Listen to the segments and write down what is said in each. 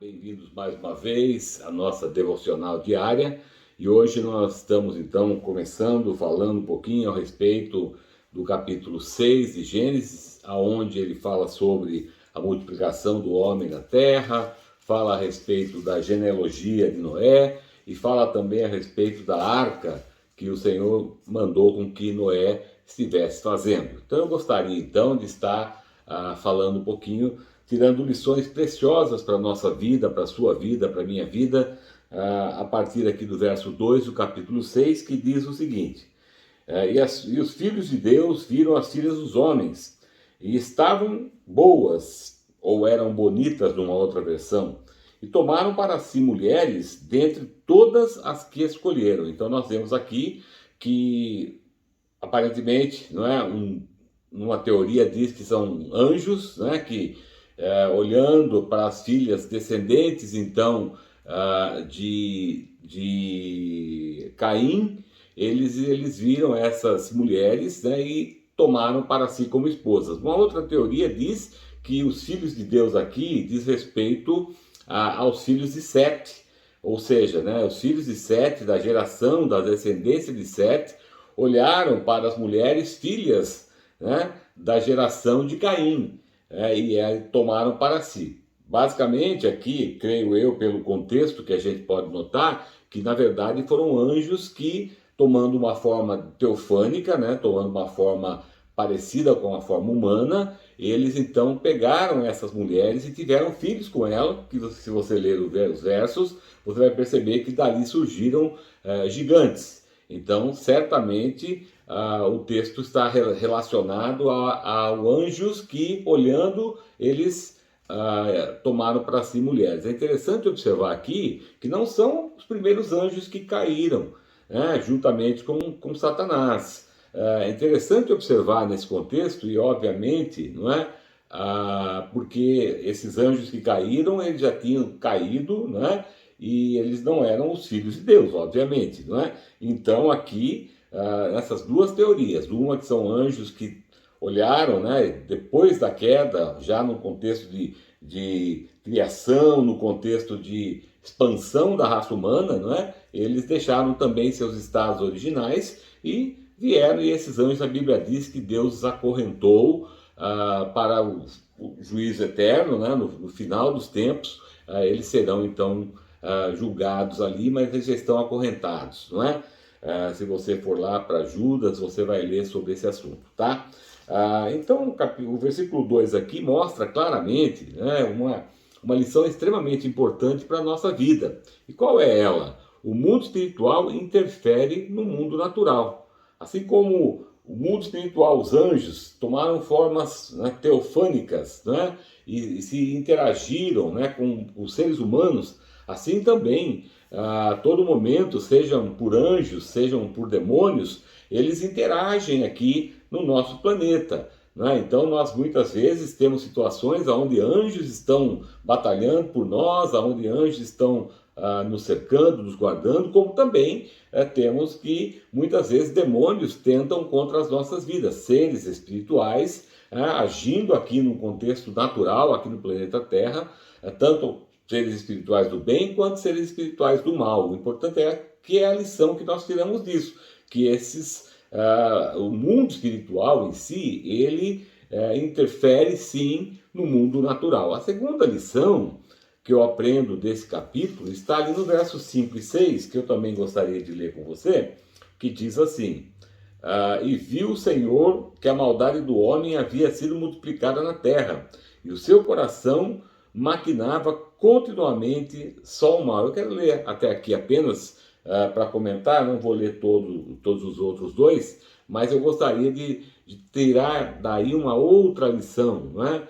Bem-vindos mais uma vez à nossa devocional diária e hoje nós estamos então começando falando um pouquinho a respeito do capítulo 6 de Gênesis, aonde ele fala sobre a multiplicação do homem na terra, fala a respeito da genealogia de Noé e fala também a respeito da arca que o Senhor mandou com que Noé estivesse fazendo. Então eu gostaria então de estar falando um pouquinho, tirando lições preciosas para a nossa vida, para a sua vida, para a minha vida, a partir aqui do verso 2 do capítulo 6, que diz o seguinte: e os filhos de Deus viram as filhas dos homens, e estavam boas, ou eram bonitas, numa outra versão, e tomaram para si mulheres dentre todas as que escolheram. Então nós vemos aqui que, aparentemente, não é uma teoria diz que são anjos, né, que olhando para as filhas descendentes, então, de Caim, eles viram essas mulheres, né, e tomaram para si como esposas. Uma outra teoria diz que os filhos de Deus aqui diz respeito aos filhos de Sete, ou seja, né, os filhos de Sete, da geração, da descendência de Sete, olharam para as mulheres filhas, né, da geração de Caim, e tomaram para si. Basicamente aqui, creio eu, pelo contexto que a gente pode notar, que na verdade foram anjos que, tomando uma forma teofânica, né, tomando uma forma parecida com a forma humana, eles então pegaram essas mulheres e tiveram filhos com elas, que se você ler os versos, você vai perceber que dali surgiram gigantes. Então, certamente, o texto está relacionado a anjos que, olhando, eles tomaram para si mulheres. É interessante observar aqui que não são os primeiros anjos que caíram, né, juntamente com Satanás. É interessante observar nesse contexto, e obviamente, não é? Porque esses anjos que caíram, eles já tinham caído, não é? E eles não eram os filhos de Deus, obviamente, não é? Então aqui, nessas duas teorias, uma que são anjos que olharam, né, depois da queda, já no contexto de criação, no contexto de expansão da raça humana, não é? Eles deixaram também seus estados originais e vieram, e esses anjos, a Bíblia diz que Deus os acorrentou para o juízo eterno, né? No final dos tempos, eles serão então julgados ali, mas eles já estão acorrentados, não é? Se você for lá para Judas, você vai ler sobre esse assunto, tá? Então, o versículo 2 aqui mostra claramente, né, uma lição extremamente importante para a nossa vida. E qual é ela? O mundo espiritual interfere no mundo natural. Assim como o mundo espiritual, os anjos, tomaram formas, né, teofânicas, né, e se interagiram, né, com os seres humanos, assim também, a todo momento, sejam por anjos, sejam por demônios, eles interagem aqui no nosso planeta, né? Então nós muitas vezes temos situações onde anjos estão batalhando por nós, onde anjos estão nos cercando, nos guardando, como também temos que muitas vezes demônios tentam contra as nossas vidas, seres espirituais agindo aqui no contexto natural, aqui no planeta Terra, tanto seres espirituais do bem quanto seres espirituais do mal. O importante é que é a lição que nós tiramos disso, que o mundo espiritual em si, ele interfere sim no mundo natural. A segunda lição que eu aprendo desse capítulo está ali no versos 5 e 6, que eu também gostaria de ler com você, que diz assim: e viu o Senhor que a maldade do homem havia sido multiplicada na terra, e o seu coração maquinava continuamente só o mal. Eu quero ler até aqui apenas para comentar, não vou ler todos os outros dois, mas eu gostaria de tirar daí uma outra lição, não é?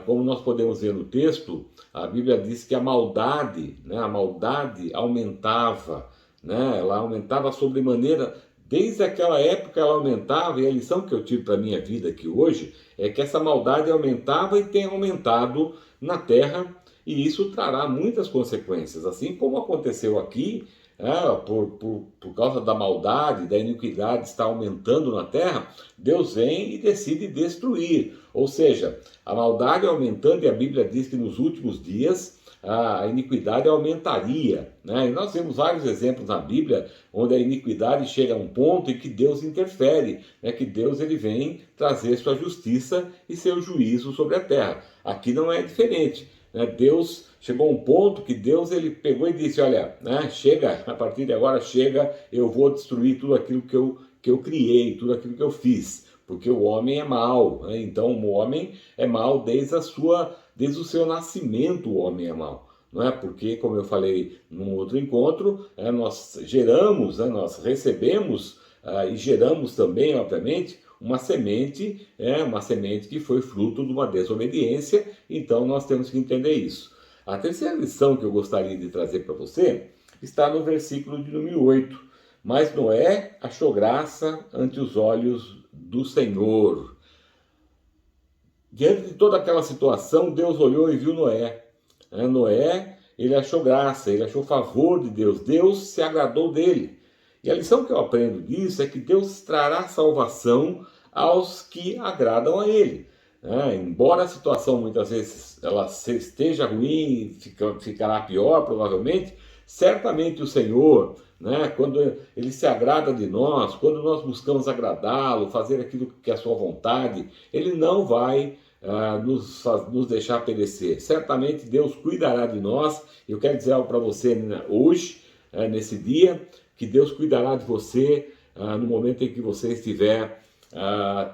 Como nós podemos ver no texto, a Bíblia diz que a maldade, né, a maldade aumentava, né, ela aumentava sobremaneira. Desde aquela época ela aumentava, e a lição que eu tiro para a minha vida aqui hoje é que essa maldade aumentava e tem aumentado na terra, e isso trará muitas consequências, assim como aconteceu aqui, por causa da maldade, da iniquidade está aumentando na terra, Deus vem e decide destruir. Ou seja, a maldade aumentando, e a Bíblia diz que nos últimos dias a iniquidade aumentaria, né? E nós temos vários exemplos na Bíblia onde a iniquidade chega a um ponto em que Deus interfere, né? Que Deus ele vem trazer sua justiça e seu juízo sobre a terra. Aqui não é diferente, né? Deus chegou a um ponto que Deus ele pegou e disse, olha, né? Chega, a partir de agora chega, eu vou destruir tudo aquilo que eu criei, tudo aquilo que eu fiz. Porque o homem é mau, né? Então o homem é mau desde o seu nascimento o homem é mau. Não é? Porque, como eu falei num outro encontro, nós geramos, nós recebemos e geramos também, obviamente, uma semente que foi fruto de uma desobediência, então nós temos que entender isso. A terceira lição que eu gostaria de trazer para você está no versículo de número 8. Mas Noé achou graça ante os olhos do Senhor. Diante de toda aquela situação, Deus olhou e viu Noé. Noé, ele achou graça, ele achou favor de Deus. Deus se agradou dele. E a lição que eu aprendo disso é que Deus trará salvação aos que agradam a ele. Embora a situação muitas vezes ela esteja ruim, ficará pior provavelmente, certamente o Senhor, quando ele se agrada de nós, quando nós buscamos agradá-lo, fazer aquilo que é a sua vontade, ele não vai nos deixar perecer. Certamente Deus cuidará de nós. Eu quero dizer algo para você hoje, nesse dia, que Deus cuidará de você no momento em que você estiver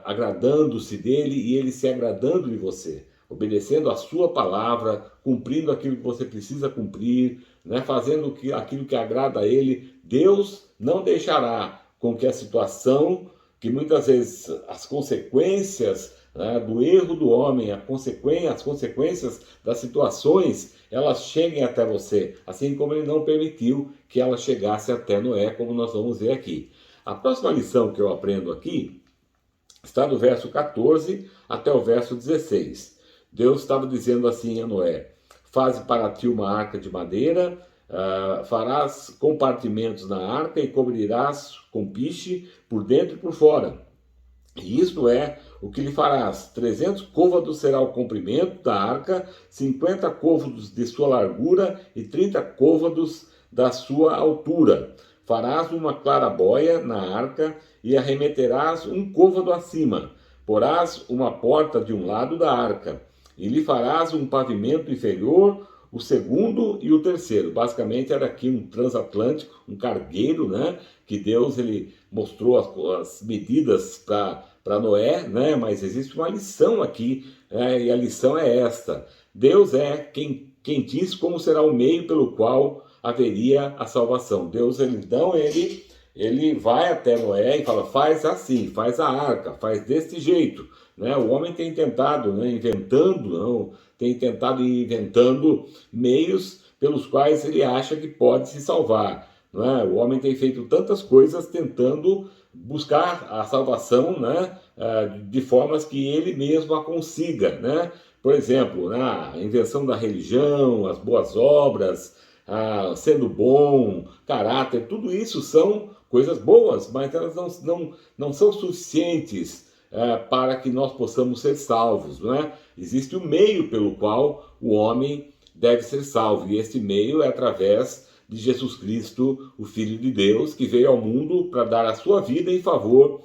agradando-se dele e ele se agradando de você, obedecendo a sua palavra, cumprindo aquilo que você precisa cumprir, fazendo aquilo que agrada a ele. Deus não deixará com que a situação, que muitas vezes as consequências do erro do homem, as consequências das situações, elas cheguem até você, assim como ele não permitiu que ela chegasse até Noé, como nós vamos ver aqui. A próxima lição que eu aprendo aqui está do verso 14 até o verso 16. Deus estava dizendo assim a Noé: faze para ti uma arca de madeira, farás compartimentos na arca e cobrirás com piche por dentro e por fora. E isto é o que lhe farás: 300 côvados será o comprimento da arca, 50 côvados de sua largura e 30 côvados da sua altura. Farás uma clarabóia na arca e arremeterás um côvado acima. Porás uma porta de um lado da arca e lhe farás um pavimento inferior, o segundo e o terceiro. Basicamente era aqui um transatlântico, um cargueiro, que Deus ele mostrou as medidas para Noé, mas existe uma lição aqui, e a lição é esta: Deus é quem diz como será o meio pelo qual haveria a salvação. Deus ele vai até Noé e fala: faz assim, faz a arca, faz deste jeito. O homem tem tentado, inventando meios pelos quais ele acha que pode se salvar. O homem tem feito tantas coisas tentando buscar a salvação, de formas que ele mesmo a consiga. Por exemplo, a invenção da religião, as boas obras, sendo bom, caráter, tudo isso são coisas boas, mas elas não são suficientes para que nós possamos ser salvos. Existe um meio pelo qual o homem deve ser salvo, e esse meio é através de Jesus Cristo, o Filho de Deus, que veio ao mundo para dar a sua vida em favor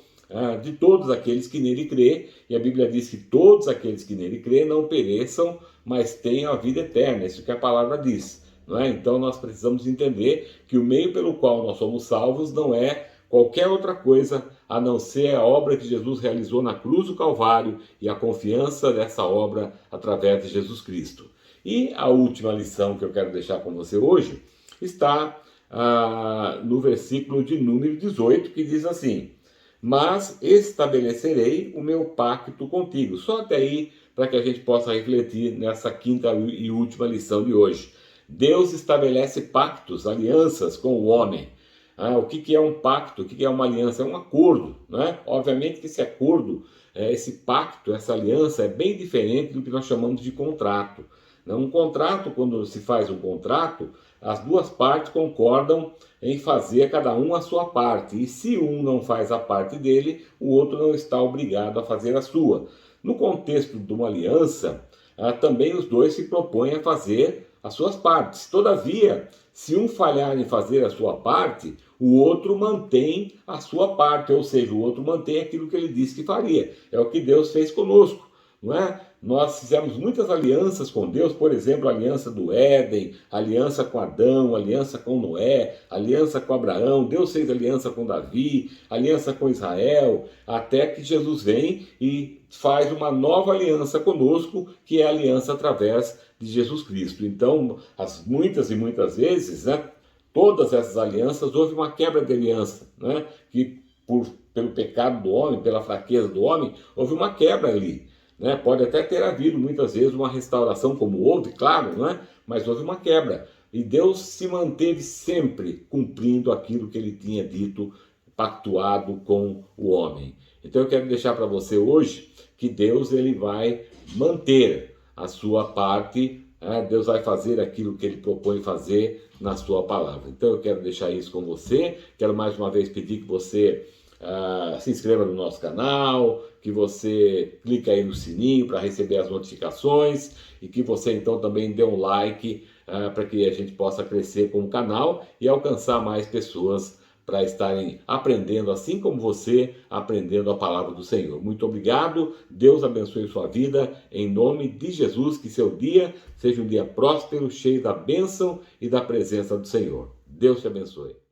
de todos aqueles que nele crê, e a Bíblia diz que todos aqueles que nele crê não pereçam, mas tenham a vida eterna. Isso que a palavra diz. Então nós precisamos entender que o meio pelo qual nós somos salvos não é qualquer outra coisa a não ser a obra que Jesus realizou na cruz do Calvário e a confiança dessa obra através de Jesus Cristo. E a última lição que eu quero deixar com você hoje está no versículo de número 18, que diz assim: mas estabelecerei o meu pacto contigo. Só até aí, para que a gente possa refletir nessa quinta e última lição de hoje. Deus estabelece pactos, alianças com o homem. O que é um pacto? O que é uma aliança? É um acordo. Obviamente que esse acordo, esse pacto, essa aliança é bem diferente do que nós chamamos de contrato. Um contrato, quando se faz um contrato, as duas partes concordam em fazer cada um a sua parte. E se um não faz a parte dele, o outro não está obrigado a fazer a sua. No contexto de uma aliança, também os dois se propõem a fazer as suas partes. Todavia, se um falhar em fazer a sua parte, o outro mantém a sua parte, ou seja, o outro mantém aquilo que ele disse que faria. É o que Deus fez conosco, não é? Nós fizemos muitas alianças com Deus, por exemplo, a aliança do Éden, aliança com Adão, aliança com Noé, aliança com Abraão, Deus fez aliança com Davi, aliança com Israel, até que Jesus vem e faz uma nova aliança conosco, que é a aliança através de Jesus Cristo. Então, muitas e muitas vezes, né, todas essas alianças, houve uma quebra de aliança, né, que pelo pecado do homem, pela fraqueza do homem, houve uma quebra ali. Né? Pode até ter havido muitas vezes uma restauração, como houve, claro, né? Mas houve uma quebra. E Deus se manteve sempre cumprindo aquilo que ele tinha dito, pactuado com o homem. Então eu quero deixar para você hoje que Deus ele vai manter a sua parte, né? Deus vai fazer aquilo que ele propõe fazer na sua palavra. Então eu quero deixar isso com você, quero mais uma vez pedir que você se inscreva no nosso canal, que você clique aí no sininho para receber as notificações e que você então também dê um like para que a gente possa crescer como canal e alcançar mais pessoas para estarem aprendendo assim como você, aprendendo a palavra do Senhor. Muito obrigado, Deus abençoe sua vida, em nome de Jesus, que seu dia seja um dia próspero, cheio da bênção e da presença do Senhor. Deus te abençoe.